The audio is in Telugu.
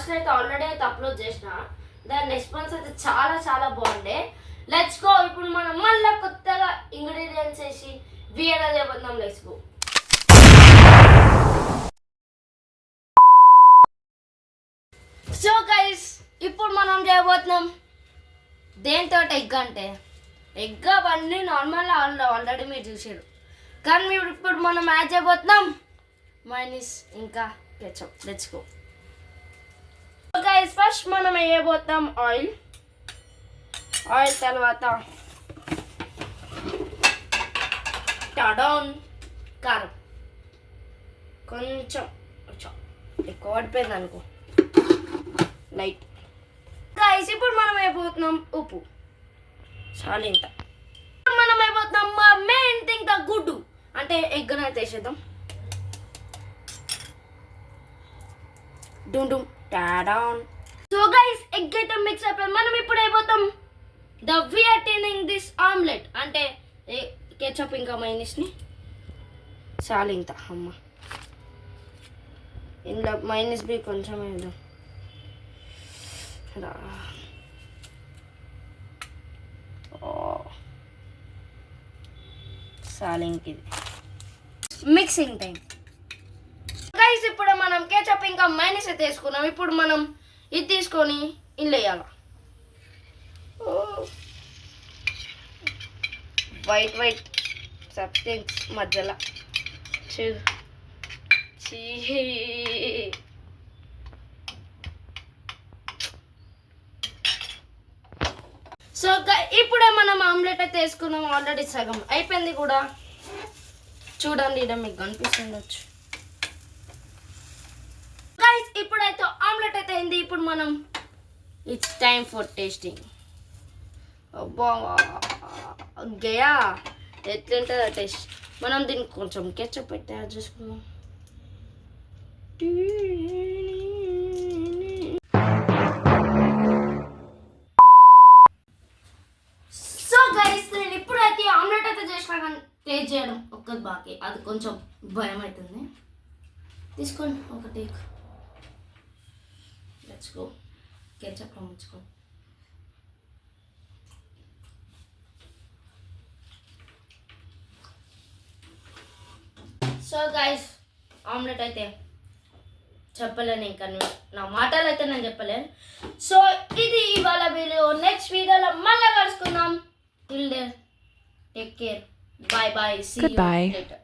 ఫస్ట్ అయితే ఆల్రెడీ అయితే అప్లోడ్ చేసిన, దాని రెస్పాన్స్ అయితే చాలా చాలా బాగుండే. Let's go. ఇప్పుడు మనం మళ్ళీ కొత్తగా ఇంగ్రీడియంట్స్ వేసి వీడియో చేయబోతున్నాం. Let's go. సో గైస్, ఇప్పుడు మనం చేయబోతున్నాం దేంతో ఎగ్. అంటే ఎగ్ అవన్నీ నార్మల్ ఆల్రెడీ మీరు చూసారు, కానీ ఇప్పుడు మనం యాడ్ చేయబోతున్నాం మైనస్ ఇంకా ketchup. Let's go. Guys, first మనం వేయబోతాం ఆయిల్ తర్వాత టడౌన్ కారం, కొంచెం ఎక్కువ పడిపోయింది అనుకో, లైట్. గైస్, ఇప్పుడు మనం అయిపోతున్నాం ఉప్పు, చాలు ఇంత. మనం అయిపోతున్నాం మా మెయిన్ థింగ్ ద గుడ్డు, అంటే ఎగ్ అయితే వేసేద్దాం. డూమ్ డూమ్ టాడౌన్. సో గైస్, ఎగ్ అయితే మిక్స్ అయిపోయింది. మనం ఇప్పుడు అయిపోతాం the we're turning this omelette, అంటే కెచప్ ఇంకా మైనస్ని. చాలు ఇంత. అమ్మ, ఇందులో మైనస్ బి కొంచెం వేద్దాం. చాలు ఇంక ఇది మిక్సింగ్ టైం. గైస్, ఇప్పుడు మనం కేచప్ ఇంకా మైనస్ అయితే వేసుకున్నాం. ఇప్పుడు మనం ఇది తీసుకొని ఇందులో వేయాలి. వైట్ వైట్ సబ్స్టెన్స్ మధ్యలో సో ఇప్పుడే మనం ఆమ్లెట్ అయితే వేసుకున్నాం. ఆల్రెడీ సగం అయిపోయింది కూడా, చూడండి, ఇక్కడ మీకు కనిపిస్తుండొచ్చు. గైస్, ఇప్పుడైతే ఆమ్లెట్ అయితే అయింది. ఇప్పుడు మనం ఇట్స్ టైమ్ ఫర్ టేస్టింగ్. అబ్బా గయా, ఎట్లుంటుందో టేస్ట్. మనం దీనికి కొంచెం కెచప్ పెట్టి యాడ్ చేసుకున్నాం. సో గైస్, నేను ఇప్పుడైతే ఆమ్లెట్ అయితే చేసినా, కానీ టేస్ట్ చేయడం ఒక్కటి బాకీ. అది కొంచెం భయం అవుతుంది. తీసుకోండి ఒక టేక్. Let's go. కెచప్ ముంచుకో. సో గైస్, ఆమ్లెట్ అయితే చెప్పలేను, ఇంకా నా మాటలు అయితే నేను చెప్పలేను. సో ఇది ఇవాళ వీడియో. నెక్స్ట్ వీడియోలో మళ్ళీ కలుసుకుందాం. Till there, take care, bye bye, see you later.